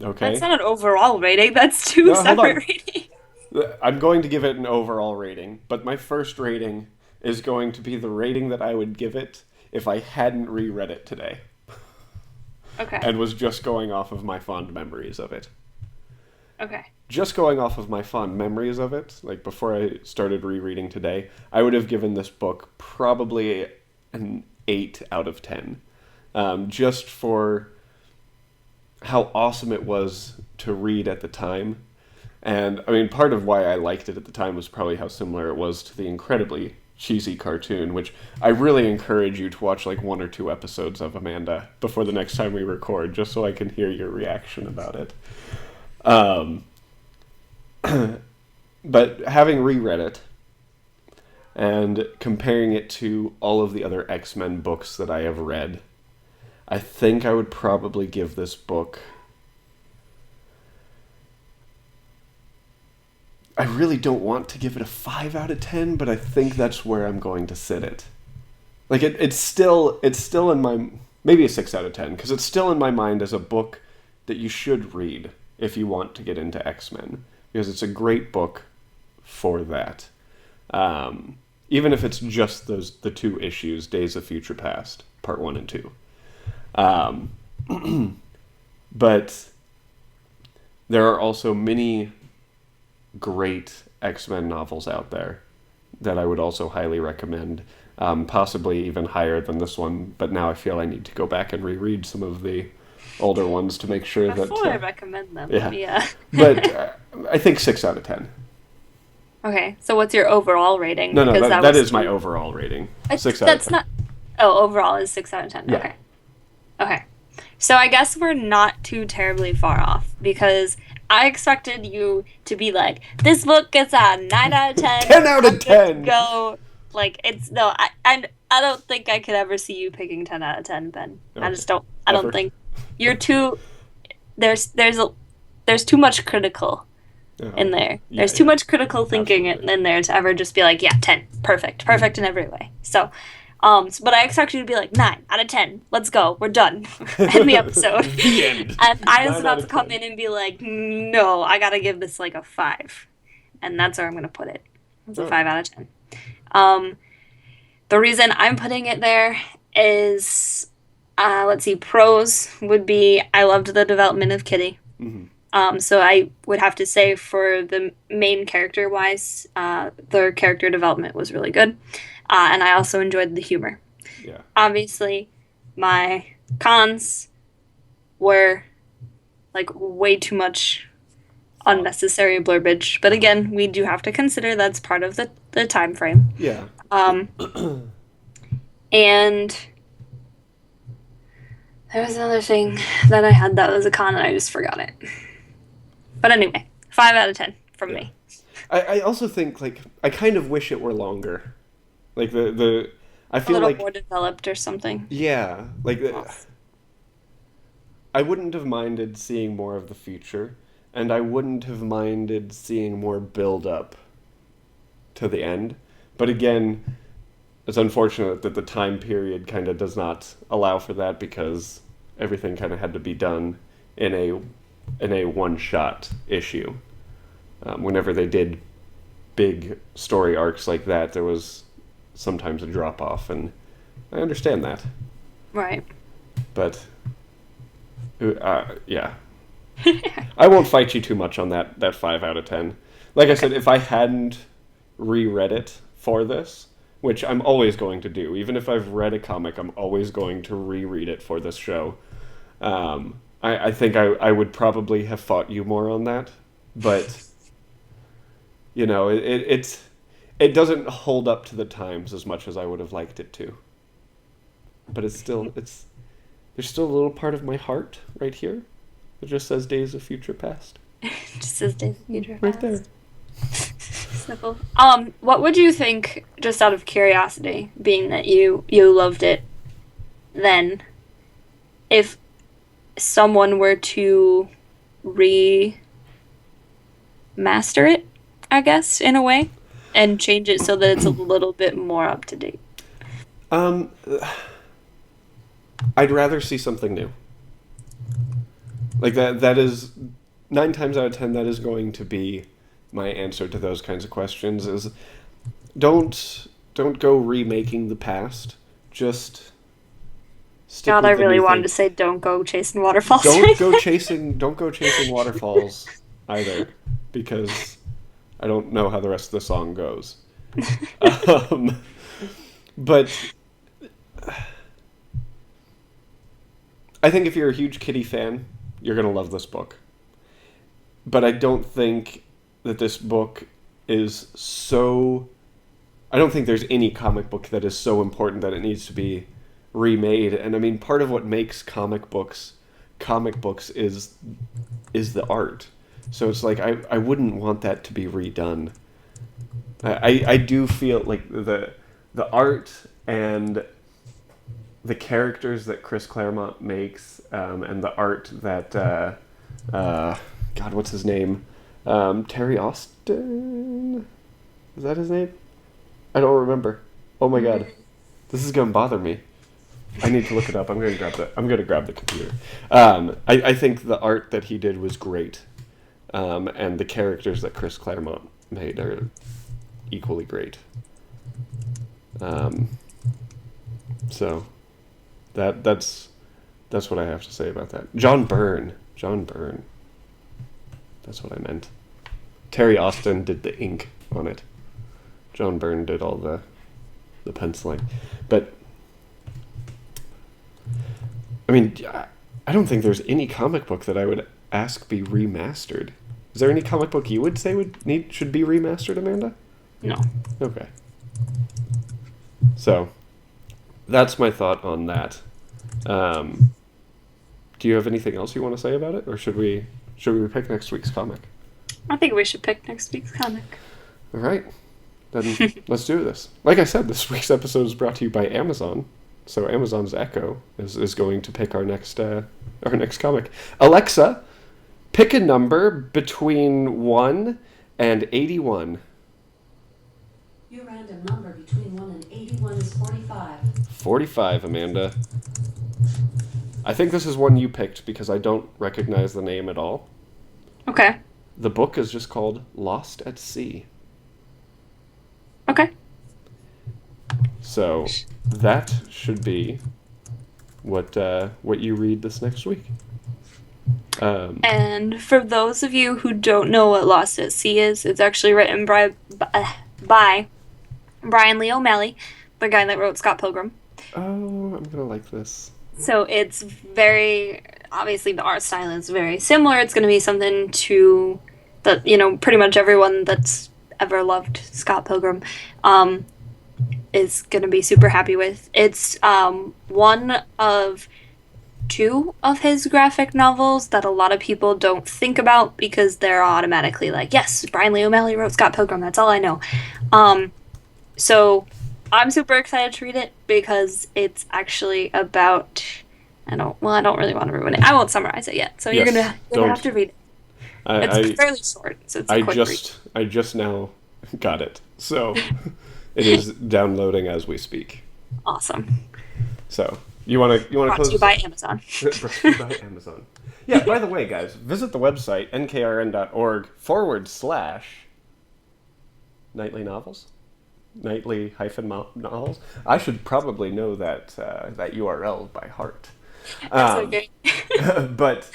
Okay. that's not an overall rating. That's two No, hold on. separate ratings. I'm going to give it an overall rating, but my first rating is going to be the rating that I would give it if I hadn't reread it today. Okay. And was just going off of my fond memories of it. Okay. Just going off of my fond memories of it, like before I started rereading today, I would have given this book probably an 8 out of 10. Just for how awesome it was to read at the time. And, I mean, part of why I liked it at the time was probably how similar it was to the incredibly cheesy cartoon, which I really encourage you to watch like 1 or 2 episodes of, Amanda, before the next time we record, just so I can hear your reaction about it. But having reread it, and comparing it to all of the other X-Men books that I have read, I think I would probably give this book... I really don't want to give it a 5 out of 10, but I think that's where I'm going to sit it. Like, it's still in my... Maybe a 6 out of 10, because it's still in my mind as a book that you should read if you want to get into X-Men. Because it's a great book for that. Even if it's just the 2 issues, Days of Future Past, Part 1 and 2. But there are also many great X-Men novels out there that I would also highly recommend, possibly even higher than this one, but now I feel I need to go back and reread some of the older ones to make sure Before that... I recommend them. Yeah. But I think 6 out of 10. Okay, so what's your overall rating? No, Because that is my overall rating. 6 out of 10. That's not... Oh, overall is 6 out of 10. Yeah. Okay. Okay. So I guess we're not too terribly far off, because I expected you to be like, this book gets a 9 out of 10. 10 out of 10! Go. Like, it's... No, I don't think I could ever see you picking 10 out of 10, Ben. Okay. I just don't... I don't think... You're too... There's too much critical in there. There's too much critical thinking in there to ever just be like, yeah, 10. Perfect in every way. So... but I expect you to be like, 9 out of 10. Let's go. We're done. End the episode. The end. And I was about to come in and be like, no, I gotta give this like a 5. And that's where I'm gonna put it. It's a 5 out of 10. The reason I'm putting it there is, let's see, pros would be, I loved the development of Kitty. Mm-hmm. So I would have to say for the main character-wise, their character development was really good. And I also enjoyed the humor. Yeah. Obviously, my cons were like way too much unnecessary blurbage. But again, we do have to consider that's part of the time frame. Yeah. And there was another thing that I had that was a con and I just forgot it. But anyway, 5 out of 10 from me. I also think, like, I kind of wish it were longer. Like, I feel a little like... more developed or something. Yeah. Like, I wouldn't have minded seeing more of the future, and I wouldn't have minded seeing more build-up to the end. But again, it's unfortunate that the time period kind of does not allow for that, because everything kind of had to be done in a one-shot issue. Whenever they did big story arcs like that, there was sometimes a drop-off, and I understand that. Right. But, yeah. I won't fight you too much on that 5 out of 10. Like I said, if I hadn't reread it for this, which I'm always going to do, even if I've read a comic, I'm always going to reread it for this show. I think I would probably have fought you more on that, but, you know, it doesn't hold up to the times as much as I would have liked it to. But there's still a little part of my heart right here that just says Days of Future Past. Just says Days of Future Past. Right there. Sniffle. What would you think, just out of curiosity, being that you loved it then, if someone were to remaster it, I guess, in a way, and change it so that it's a little bit more up to date? I'd rather see something new. Like that is 9 times out of 10 that is going to be my answer to those kinds of questions, is don't don't go remaking the past. Just stick God, I with the really new wanted thing. to say don't go chasing waterfalls. Don't go chasing waterfalls either, because I don't know how the rest of the song goes. Um, but I think if you're a huge Kitty fan, you're gonna love this book. But I don't think that this book is so. I don't think there's any comic book that is so important that it needs to be remade. And I mean, part of what makes comic books is the art. So it's like I wouldn't want that to be redone. I do feel like the art and the characters that Chris Claremont makes, and the art that God, what's his name? Terry Austin? Is that his name? I don't remember. Oh my god, this is gonna bother me. I need to look it up. I'm gonna grab the computer. I think the art that he did was great, and the characters that Chris Claremont made are equally great. So that's what I have to say about that. John Byrne. That's what I meant. Terry Austin did the ink on it. John Byrne did all the penciling. But I mean, I don't think there's any comic book that I would ask be remastered. Is there any comic book you would say should be remastered, Amanda? No. Okay. So, that's my thought on that. Do you have anything else you want to say about it, or should we pick next week's comic? I think we should pick next week's comic. All right, then let's do this. Like I said, this week's episode is brought to you by Amazon. So Amazon's Echo is going to pick our next comic. Alexa, pick a number between 1 and 81. Your random number between 1 and 81 is 45. 45, Amanda. I think this is one you picked because I don't recognize the name at all. Okay. The book is just called Lost at Sea. Okay. So that should be what you read this next week. And for those of you who don't know what Lost at Sea is, it's actually written by Brian Lee O'Malley, the guy that wrote Scott Pilgrim. Oh, I'm gonna like this. So it's very, obviously the art style is very similar. It's going to be something to that, pretty much everyone that's ever loved Scott Pilgrim is going to be super happy with. It's one of 2 of his graphic novels that a lot of people don't think about because they're automatically like, yes, Brian Lee O'Malley wrote Scott Pilgrim. That's all I know. So I'm super excited to read it because it's actually about. I don't really want to ruin it. I won't summarize it yet, so Yes, you're gonna have to read it. It's fairly short, so it's a quick read. I just now got it, so it is downloading as we speak. Awesome. So you want to Brought close? to you by Amazon. Brought to you by Amazon. Yeah. By the way, guys, visit the website nkrn.org/nightly novels. Nightly-novels. I should probably know that URL by heart. That's okay. But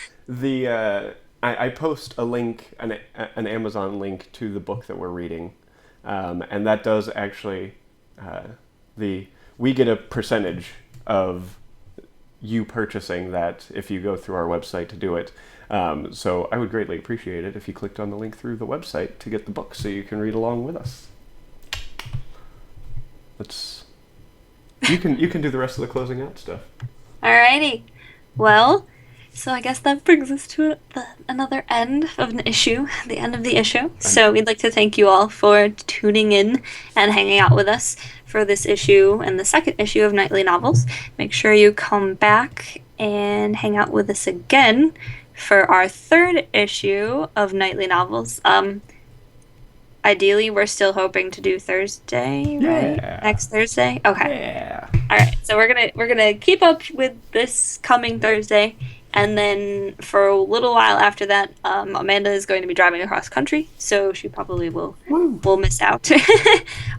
I post a link, an Amazon link to the book that we're reading, and that does actually we get a percentage of you purchasing that if you go through our website to do it. So I would greatly appreciate it if you clicked on the link through the website to get the book so you can read along with us. You can do the rest of the closing out stuff. Alrighty. Well, so I guess that brings us to another end of an issue, the end of the issue. So we'd like to thank you all for tuning in and hanging out with us for this issue and the second issue of Nightly Novels. Make sure you come back and hang out with us again for our third issue of Nightly Novels. Ideally, we're still hoping to do Thursday, right? Yeah. Next Thursday? Okay. Yeah. All right. So we're gonna keep up with this coming Thursday, and then for a little while after that, Amanda is going to be driving across country, so she probably will miss out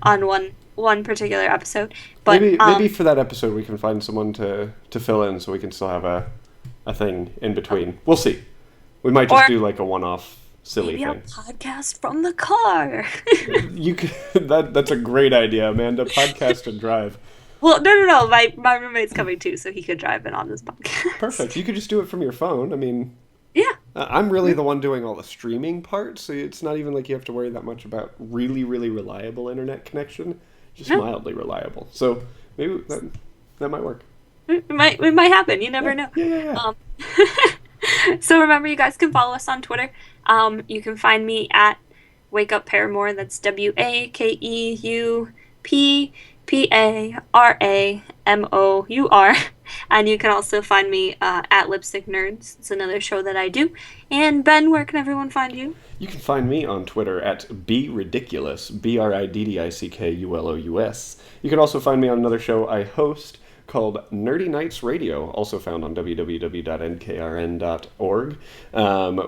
on one one particular episode. But maybe for that episode we can find someone to fill in so we can still have a thing in between. We'll see. We might just do like a one-off silly maybe thing. a podcast from the car. You could, that's a great idea, Amanda. Podcast and drive. Well, no. My roommate's coming too, so he could drive in on this podcast. Perfect. You could just do it from your phone. I mean, yeah. I'm really the one doing all the streaming part, so it's not even like you have to worry that much about really, really reliable internet connection. Just mildly reliable. So maybe that might work. It might happen. You never know. Yeah. So remember, you guys can follow us on Twitter. You can find me at Wake Up Paramore. That's WAKEUPPARAMOUR. And you can also find me at Lipstick Nerds. It's another show that I do. And Ben, where can everyone find you? You can find me on Twitter at BRidiculous, BRIDDICKULOUS. You can also find me on another show I host called Nerdy Nights Radio, also found on www.nkrn.org.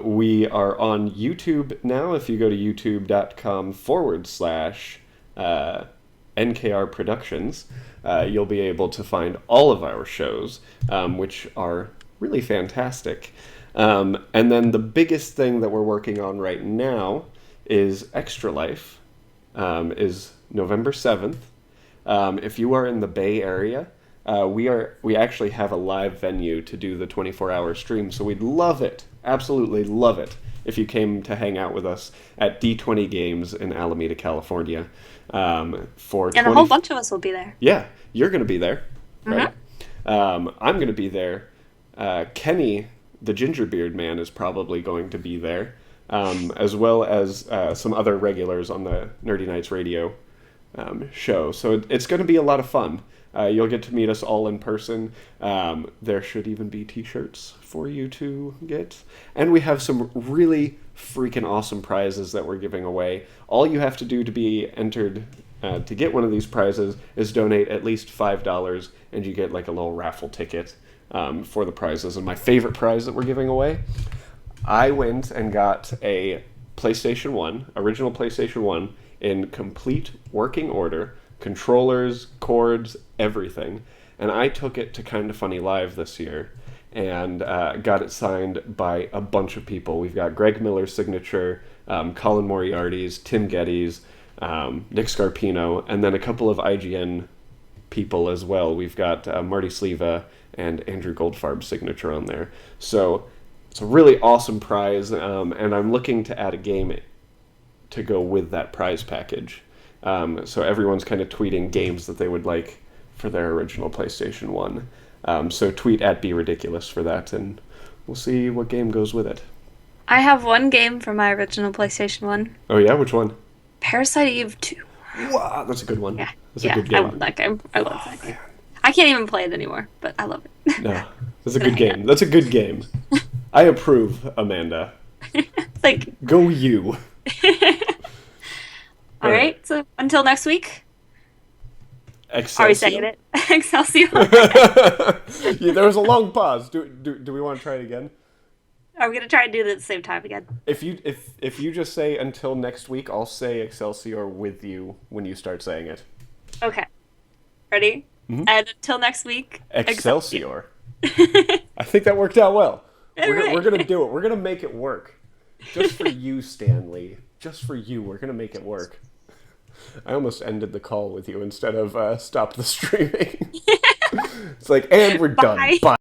We are on YouTube now. If you go to youtube.com/NKR Productions, you'll be able to find all of our shows, which are really fantastic. And then the biggest thing that we're working on right now is Extra Life, is November 7th. If you are in the Bay Area, we actually have a live venue to do the 24-hour stream, so we'd love it, absolutely love it, if you came to hang out with us at D20 Games in Alameda, California. And a whole bunch of us will be there. Yeah, you're going to be there, right? I'm going to be there. Kenny, the Gingerbeard Man, is probably going to be there, as well as some other regulars on the Nerdy Nights Radio show. So it's going to be a lot of fun. You'll get to meet us all in person. There should even be t-shirts for you to get. And we have some really freaking awesome prizes that we're giving away. All you have to do to be entered to get one of these prizes is donate at least $5, and you get like a little raffle ticket for the prizes. And my favorite prize that we're giving away, I went and got a PlayStation 1, original PlayStation 1, in complete working order, controllers, cords, everything. And I took it to Kinda Funny Live this year and got it signed by a bunch of people. We've got Greg Miller's signature, Colin Moriarty's, Tim Geddes, Nick Scarpino, and then a couple of IGN people as well. We've got Marty Sleva and Andrew Goldfarb's signature on there. So it's a really awesome prize, and I'm looking to add a game to go with that prize package. So everyone's kind of tweeting games that they would like for their original PlayStation 1. So tweet at BeRidiculous for that, and we'll see what game goes with it. I have one game for my original PlayStation 1. Oh yeah? Which one? Parasite Eve 2. Wow, that's a good one. Yeah, that's a good game. I love that game. I love that game. I can't even play it anymore, but I love it. No, that's a good game. That's a good game. I approve, Amanda. Thank you. Go you. All right, so until next week. Excelsior? Are we saying it? Excelsior. Yeah, there was a long pause. Do we want to try it again? Are we going to try and do it at the same time again? If you just say until next week, I'll say Excelsior with you when you start saying it. Okay. Ready? Mm-hmm. And until next week. Excelsior. I think that worked out well. Right. We're going to do it. We're going to make it work. Just for you, Stanley. Just for you. We're going to make it work. I almost ended the call with you instead of stopped the streaming. It's like, and we're done. Bye.